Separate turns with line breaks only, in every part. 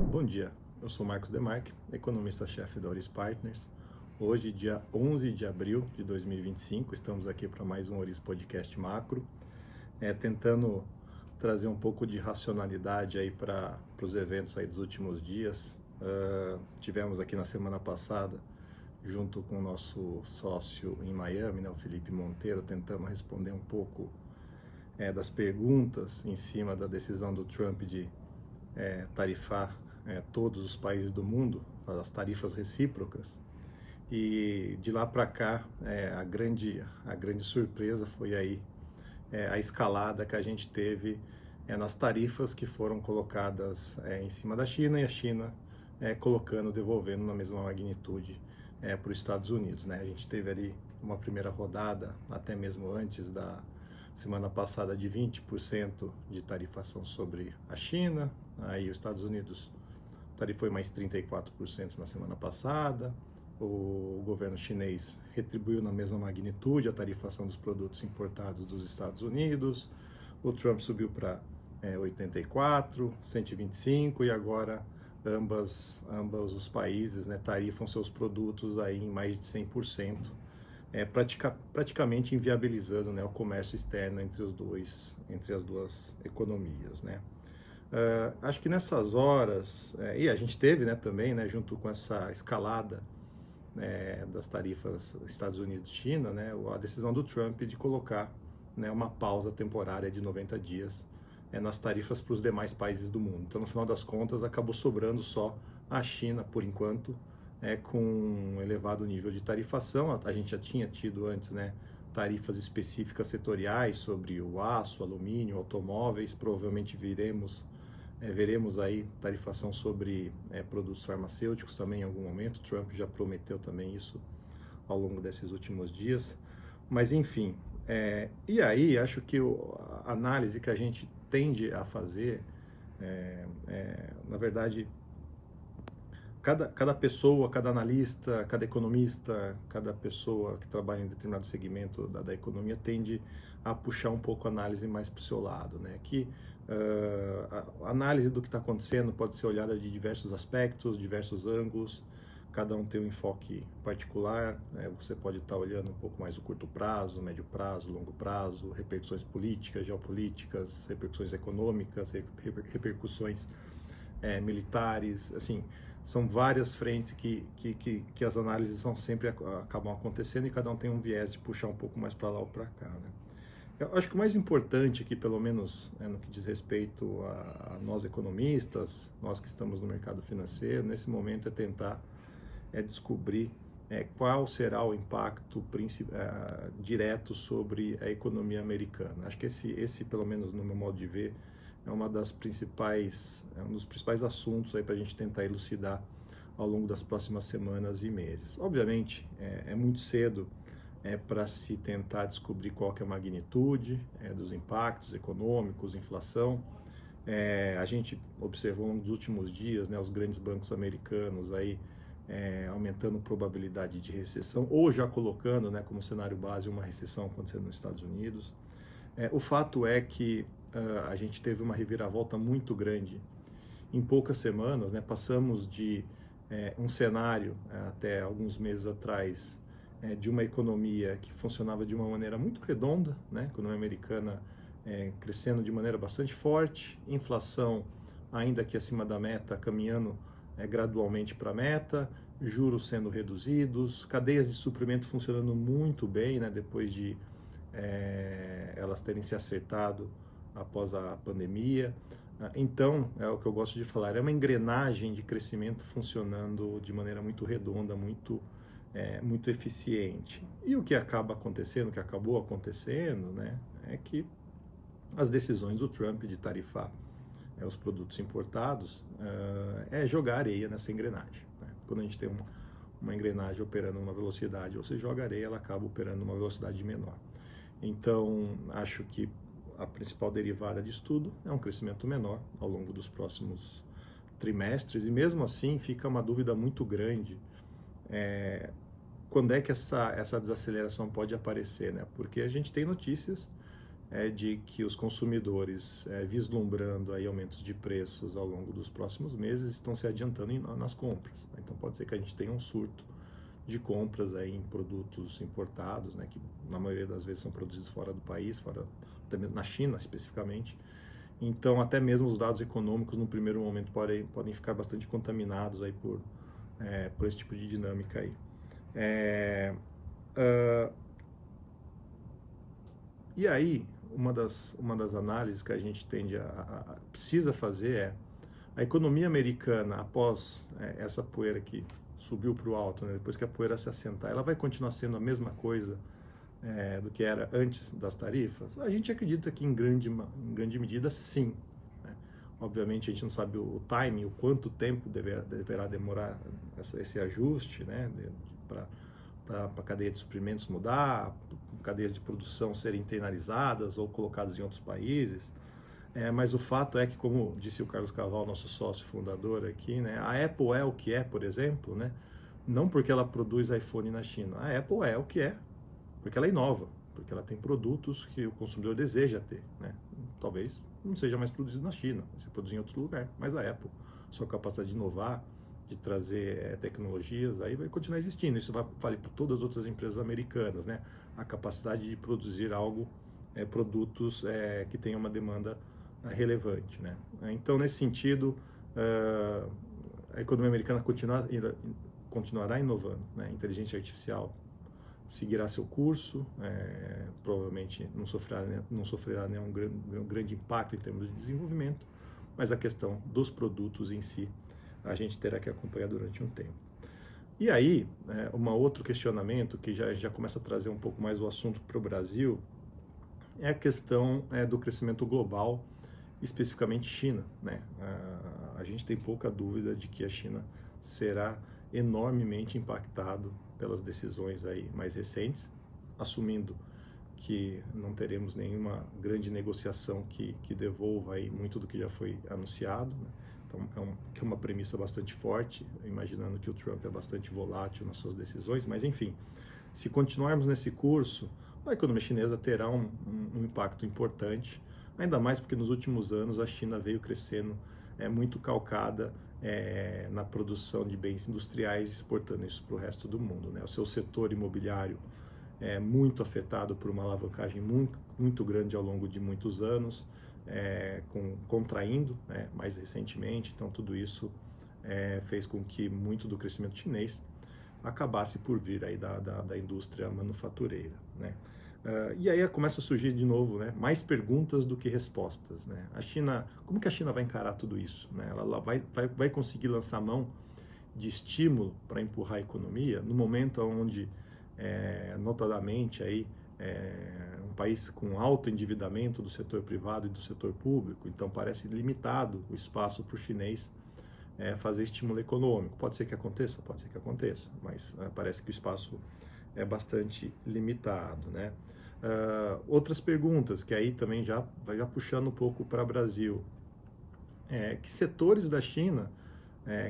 Bom dia, eu sou Marcos Demarque, economista-chefe da Oris Partners. Hoje, dia 11 de abril de 2025, estamos aqui para mais um Oris Podcast Macro, tentando trazer um pouco de racionalidade aí para os eventos aí dos últimos dias. Tivemos aqui na semana passada, junto com o nosso sócio em Miami, né, o Felipe Monteiro, tentando responder um pouco das perguntas em cima da decisão do Trump de tarifar todos os países do mundo, as tarifas recíprocas. E de lá para cá, a grande surpresa foi aí a escalada que a gente teve nas tarifas que foram colocadas em cima da China, e a China colocando, devolvendo na mesma magnitude para os Estados Unidos, né? A gente teve ali uma primeira rodada, até mesmo antes da semana passada, de 20% de tarifação sobre a China. Aí os Estados Unidos tarifou mais 34% na semana passada. O governo chinês retribuiu na mesma magnitude a tarifação dos produtos importados dos Estados Unidos. O Trump subiu para 84, 125, e agora ambos os países, né, tarifam seus produtos aí em mais de 100%, praticamente inviabilizando, né, o comércio externo entre as duas economias, né? Acho que nessas horas, e a gente teve, né, também, né, junto com essa escalada das tarifas Estados Unidos-China, né, a decisão do Trump de colocar, né, uma pausa temporária de 90 dias nas tarifas para os demais países do mundo. Então, no final das contas, acabou sobrando só a China, por enquanto, com um elevado nível de tarifação. A gente já tinha tido antes, né, tarifas específicas setoriais sobre o aço, alumínio, automóveis. Provavelmente veremos aí tarifação sobre produtos farmacêuticos também em algum momento. Trump já prometeu também isso ao longo desses últimos dias. Mas enfim, e aí acho que a análise que a gente tende a fazer, na verdade, cada pessoa, cada analista, cada economista, cada pessoa que trabalha em determinado segmento da economia tende a puxar um pouco a análise mais para o seu lado, né? Que a análise do que está acontecendo pode ser olhada de diversos aspectos, diversos ângulos, cada um tem um enfoque particular, né? Você pode estar olhando um pouco mais o curto prazo, médio prazo, longo prazo, repercussões políticas, geopolíticas, repercussões econômicas, repercussões militares, assim, são várias frentes que as análises acabam acontecendo, e cada um tem um viés de puxar um pouco mais para lá ou para cá, né? Eu acho que o mais importante aqui, pelo menos no que diz respeito a nós economistas, nós que estamos no mercado financeiro, nesse momento é tentar descobrir qual será o impacto direto sobre a economia americana. Acho que esse, pelo menos no meu modo de ver, é um dos principais assuntos aí para a gente tentar elucidar ao longo das próximas semanas e meses. Obviamente, é muito cedo para se tentar descobrir qual que é a magnitude dos impactos econômicos, inflação. A gente observou nos últimos dias, né, os grandes bancos americanos aí aumentando probabilidade de recessão, ou já colocando, né, como cenário base uma recessão acontecendo nos Estados Unidos. O fato é que a gente teve uma reviravolta muito grande em poucas semanas, né? Passamos de um cenário até alguns meses atrás de uma economia que funcionava de uma maneira muito redonda, né? A economia americana crescendo de maneira bastante forte, inflação ainda que acima da meta, caminhando gradualmente para a meta, juros sendo reduzidos, cadeias de suprimento funcionando muito bem, né? Depois de elas terem se acertado após a pandemia. Então, é o que eu gosto de falar, é uma engrenagem de crescimento funcionando de maneira muito redonda, muito eficiente. E o que acaba acontecendo, o que acabou acontecendo, né, é que as decisões do Trump de tarifar os produtos importados é jogar areia nessa engrenagem, né? Quando a gente tem uma engrenagem operando numa velocidade, você joga areia, ela acaba operando numa velocidade menor. Então, acho que a principal derivada disso tudo é um crescimento menor ao longo dos próximos trimestres, e mesmo assim fica uma dúvida muito grande quando é que essa desaceleração pode aparecer, né? Porque a gente tem notícias de que os consumidores, vislumbrando aí aumentos de preços ao longo dos próximos meses, estão se adiantando nas compras. Então pode ser que a gente tenha um surto de compras aí em produtos importados, né, que na maioria das vezes são produzidos fora do país, até mesmo na China especificamente. Então até mesmo os dados econômicos no primeiro momento podem ficar bastante contaminados aí por esse tipo de dinâmica aí. E aí, uma das análises que a gente precisa fazer é a economia americana, após essa poeira que subiu para o alto, né, depois que a poeira se assentar, ela vai continuar sendo a mesma coisa do que era antes das tarifas? A gente acredita que em grande medida sim. Né? Obviamente a gente não sabe o timing, o quanto tempo deverá demorar esse ajuste, né, para a cadeia de suprimentos mudar, cadeias de produção serem internalizadas ou colocadas em outros países. Mas o fato é que, como disse o Carlos Caval, nosso sócio fundador aqui, né, a Apple é o que é, por exemplo, né, não porque ela produz iPhone na China. A Apple é o que é, porque ela inova, porque ela tem produtos que o consumidor deseja ter. Né? Talvez não seja mais produzido na China, vai ser produzido em outro lugar, mas a Apple, sua capacidade de inovar, de trazer tecnologias, aí vai continuar existindo. Isso vale para todas as outras empresas americanas, né? A capacidade de produzir produtos que tenham uma demanda relevante, né? Então, nesse sentido, a economia americana continuará inovando, né? A inteligência artificial seguirá seu curso, provavelmente não sofrerá nenhum grande impacto em termos de desenvolvimento, mas a questão dos produtos em si a gente terá que acompanhar durante um tempo. E aí, um outro questionamento que já começa a trazer um pouco mais o assunto para o Brasil é a questão do crescimento global, especificamente China. Né? A gente tem pouca dúvida de que a China será enormemente impactado pelas decisões aí mais recentes, assumindo que não teremos nenhuma grande negociação que devolva aí muito do que já foi anunciado. Né? Então é uma premissa bastante forte, imaginando que o Trump é bastante volátil nas suas decisões, mas enfim, se continuarmos nesse curso, a economia chinesa terá um impacto importante, ainda mais porque nos últimos anos a China veio crescendo muito calcada na produção de bens industriais, exportando isso para o resto do mundo. Né? O seu setor imobiliário é muito afetado por uma alavancagem muito grande ao longo de muitos anos, contraindo mais recentemente. Então tudo isso fez com que muito do crescimento chinês acabasse por vir aí da indústria manufatureira. Né? E aí começa a surgir de novo, né, mais perguntas do que respostas. Né? A China, como que a China vai encarar tudo isso? Né? Ela vai conseguir lançar mão de estímulo para empurrar a economia no momento onde, notadamente, aí, um país com alto endividamento do setor privado e do setor público, então parece limitado o espaço para o chinês fazer estímulo econômico. Pode ser que aconteça, mas parece que o espaço é bastante limitado. Né? Outras perguntas, que aí também já puxando um pouco para o Brasil. Que setores da China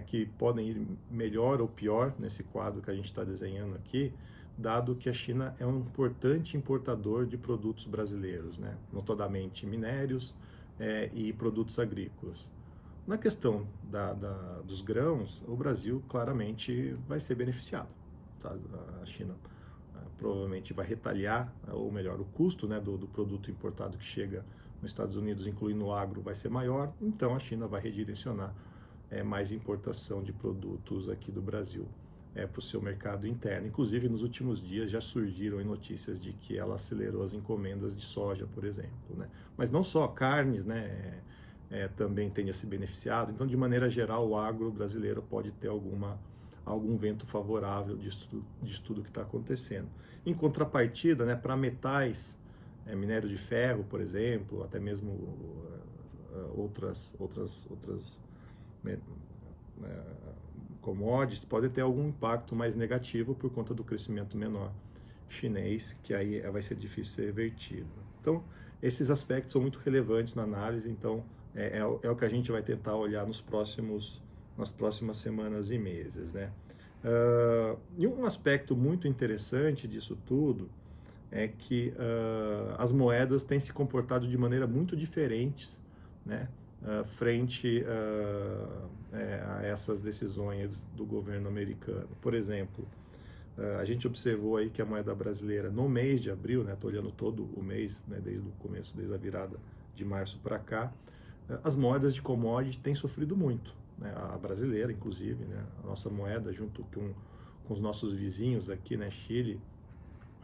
que podem ir melhor ou pior nesse quadro que a gente está desenhando aqui, dado que a China é um importante importador de produtos brasileiros, né? Notadamente minérios e produtos agrícolas. Na questão dos grãos, o Brasil claramente vai ser beneficiado. Tá? A China provavelmente vai retalhar, ou melhor, o custo, né, do produto importado que chega nos Estados Unidos, incluindo o agro, vai ser maior, então a China vai redirecionar mais importação de produtos aqui do Brasil para o seu mercado interno. Inclusive, nos últimos dias já surgiram notícias de que ela acelerou as encomendas de soja, por exemplo. Né? Mas não só carnes, né, também tem se beneficiado. Então, de maneira geral, o agro brasileiro pode ter algum vento favorável disso tudo que está acontecendo. Em contrapartida, né, para metais, minério de ferro, por exemplo, até mesmo outras commodities, pode ter algum impacto mais negativo por conta do crescimento menor chinês, que aí vai ser difícil ser revertido. Então, esses aspectos são muito relevantes na análise, então é o que a gente vai tentar olhar nas próximas semanas e meses. Né? E um aspecto muito interessante disso tudo é que as moedas têm se comportado de maneira muito diferentes, né, frente a essas decisões do governo americano. Por exemplo, a gente observou aí que a moeda brasileira no mês de abril, né, estou olhando todo o mês, né, desde o começo, desde a virada de março para cá, as moedas de commodity têm sofrido muito, né, a brasileira inclusive, né, a nossa moeda junto com os nossos vizinhos aqui, né, Chile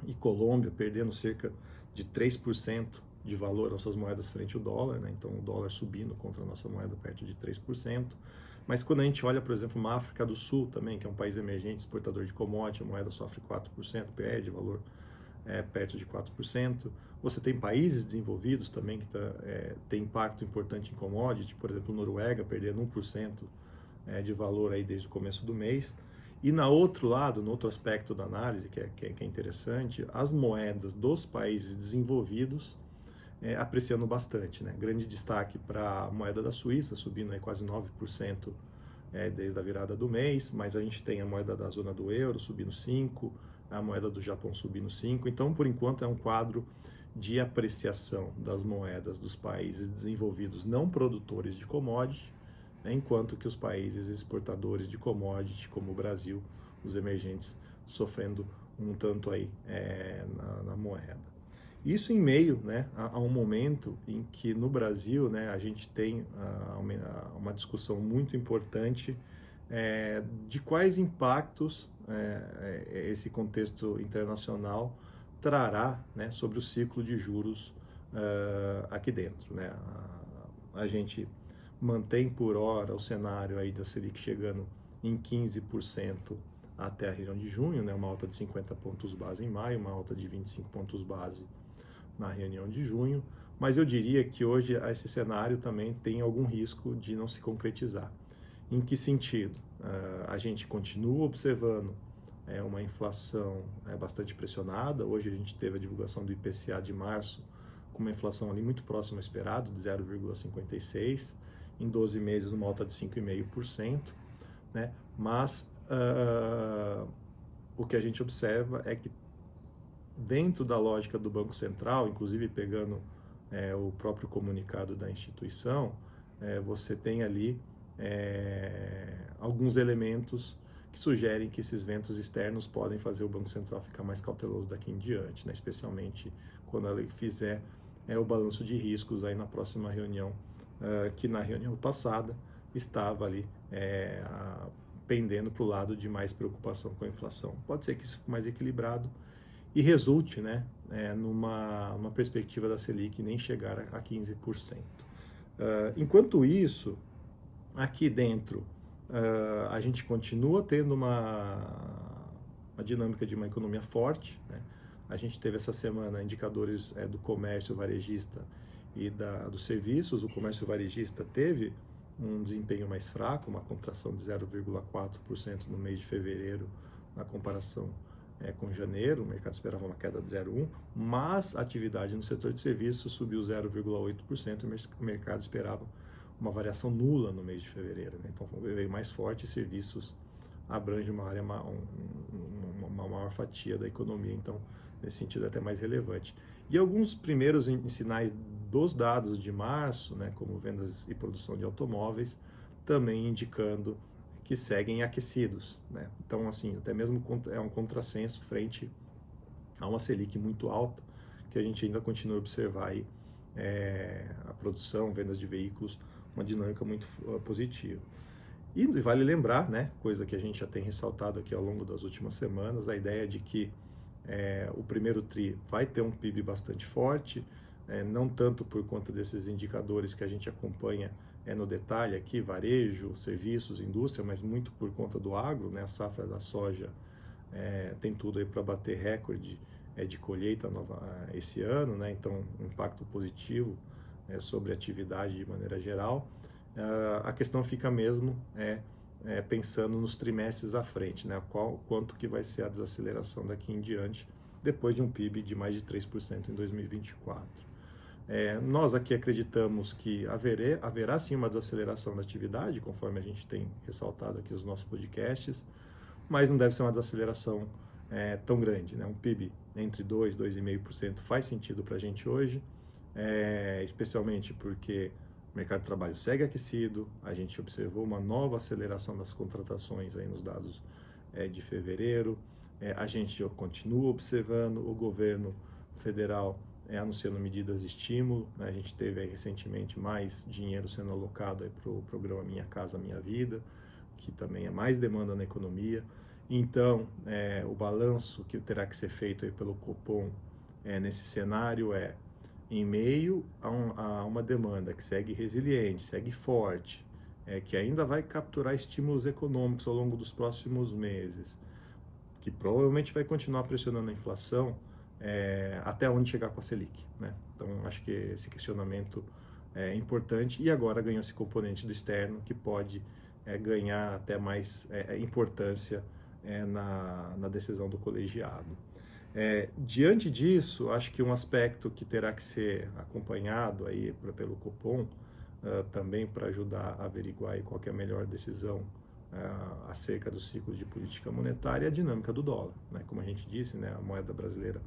e Colômbia, perdendo cerca de 3% de valor às suas moedas frente ao dólar, né? Então o dólar subindo contra a nossa moeda perto de 3%. Mas quando a gente olha, por exemplo, uma África do Sul também, que é um país emergente, exportador de commodity, a moeda sofre 4%, perde valor perto de 4%. Você tem países desenvolvidos também que tem impacto importante em commodity, por exemplo, Noruega perdendo 1% de valor aí desde o começo do mês. E no outro lado, no outro aspecto da análise, que é interessante, as moedas dos países desenvolvidos apreciando bastante, né? Grande destaque para a moeda da Suíça, subindo aí quase 9% desde a virada do mês, mas a gente tem a moeda da zona do euro subindo 5%, a moeda do Japão subindo 5%. Então, por enquanto, é um quadro de apreciação das moedas dos países desenvolvidos não produtores de commodity, né? Enquanto que os países exportadores de commodity, como o Brasil, os emergentes, sofrendo um tanto aí na moeda. Isso em meio, né, a um momento em que no Brasil, né, a gente tem uma discussão muito importante de quais impactos esse contexto internacional trará, né, sobre o ciclo de juros aqui dentro, né? A gente mantém por hora o cenário aí da Selic chegando em 15% até a reunião de junho, né, uma alta de 50 pontos base em maio, uma alta de 25 pontos base na reunião de junho, mas eu diria que hoje esse cenário também tem algum risco de não se concretizar. Em que sentido? A gente continua observando uma inflação bastante pressionada. Hoje a gente teve a divulgação do IPCA de março com uma inflação ali muito próxima ao esperado, de 0,56%, em 12 meses uma alta de 5,5%, né? Mas o que a gente observa é que dentro da lógica do Banco Central, inclusive pegando o próprio comunicado da instituição, você tem ali alguns elementos que sugerem que esses ventos externos podem fazer o Banco Central ficar mais cauteloso daqui em diante, né? Especialmente quando ele fizer o balanço de riscos aí na próxima reunião, que na reunião passada estava ali pendendo para o lado de mais preocupação com a inflação. Pode ser que isso fique mais equilibrado e resulte, né, numa perspectiva da Selic nem chegar a 15%. Enquanto isso, aqui dentro, a gente continua tendo uma dinâmica de uma economia forte, né? A gente teve essa semana indicadores do comércio varejista e dos serviços. O comércio varejista teve um desempenho mais fraco, uma contração de 0,4% no mês de fevereiro, na comparação com janeiro. O mercado esperava uma queda de 0,1%, mas a atividade no setor de serviços subiu 0,8%, o mercado esperava uma variação nula no mês de fevereiro, né? Então veio mais forte, e serviços abrange uma área, uma maior fatia da economia, então nesse sentido é até mais relevante. E alguns primeiros sinais dos dados de março, né, como vendas e produção de automóveis, também indicando que seguem aquecidos, né? Então, assim, até mesmo é um contrassenso frente a uma Selic muito alta, que a gente ainda continua a observar aí a produção, vendas de veículos, uma dinâmica muito positiva. E vale lembrar, né, coisa que a gente já tem ressaltado aqui ao longo das últimas semanas, a ideia de que o primeiro TRI vai ter um PIB bastante forte, não tanto por conta desses indicadores que a gente acompanha no detalhe aqui, varejo, serviços, indústria, mas muito por conta do agro, né? A safra da soja tem tudo aí para bater recorde de colheita esse ano, né? Então, um impacto positivo sobre a atividade de maneira geral. A questão fica mesmo pensando nos trimestres à frente, né? Quanto que vai ser a desaceleração daqui em diante, depois de um PIB de mais de 3% em 2024. Nós aqui acreditamos que haverá sim uma desaceleração da atividade, conforme a gente tem ressaltado aqui nos nossos podcasts, mas não deve ser uma desaceleração tão grande, né? Um PIB entre 2% e 2,5% faz sentido para a gente hoje, especialmente porque o mercado de trabalho segue aquecido, a gente observou uma nova aceleração das contratações aí nos dados de fevereiro, a gente continua observando o governo federal anunciando medidas de estímulo, né? A gente teve aí recentemente mais dinheiro sendo alocado para o programa Minha Casa Minha Vida, que também é mais demanda na economia. Então, o balanço que terá que ser feito aí pelo Copom nesse cenário em meio a uma demanda que segue resiliente, segue forte, que ainda vai capturar estímulos econômicos ao longo dos próximos meses, que provavelmente vai continuar pressionando a inflação até onde chegar com a Selic, né? Então, acho que esse questionamento é importante e agora ganhou esse componente do externo que pode ganhar até mais importância na decisão do colegiado. Diante disso, acho que um aspecto que terá que ser acompanhado aí pelo Copom, também para ajudar a averiguar aí qual que é a melhor decisão acerca do ciclo de política monetária, é a dinâmica do dólar, né? Como a gente disse, né, a moeda brasileira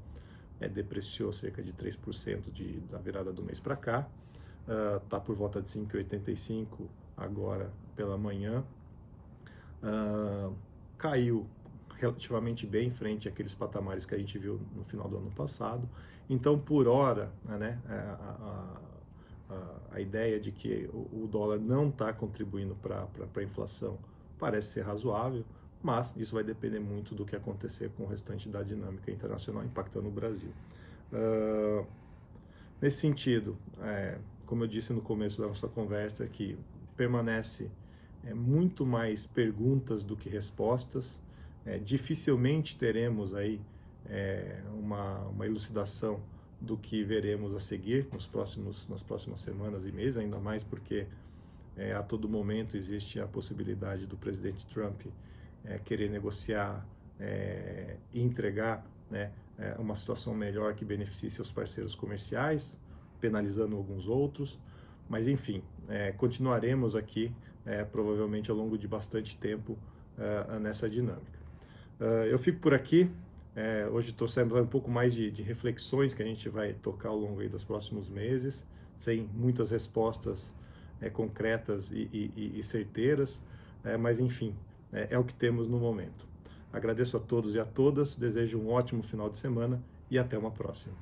depreciou cerca de 3% da virada do mês para cá, está por volta de 5,85 agora pela manhã, caiu relativamente bem em frente àqueles patamares que a gente viu no final do ano passado. Então, por hora, né, a ideia de que o dólar não está contribuindo para a inflação parece ser razoável, mas isso vai depender muito do que acontecer com o restante da dinâmica internacional impactando o Brasil. Nesse sentido, como eu disse no começo da nossa conversa aqui, permanece muito mais perguntas do que respostas. Dificilmente teremos aí uma elucidação do que veremos a seguir nas próximas semanas e meses, ainda mais porque a todo momento existe a possibilidade do presidente Trump querer negociar e entregar, né, uma situação melhor que beneficie seus parceiros comerciais, penalizando alguns outros, mas enfim, continuaremos aqui provavelmente ao longo de bastante tempo nessa dinâmica. Eu fico por aqui. Hoje estou saindo um pouco mais de reflexões que a gente vai tocar ao longo aí dos próximos meses, sem muitas respostas concretas e certeiras, mas enfim, é o que temos no momento. Agradeço a todos e a todas, desejo um ótimo final de semana e até uma próxima.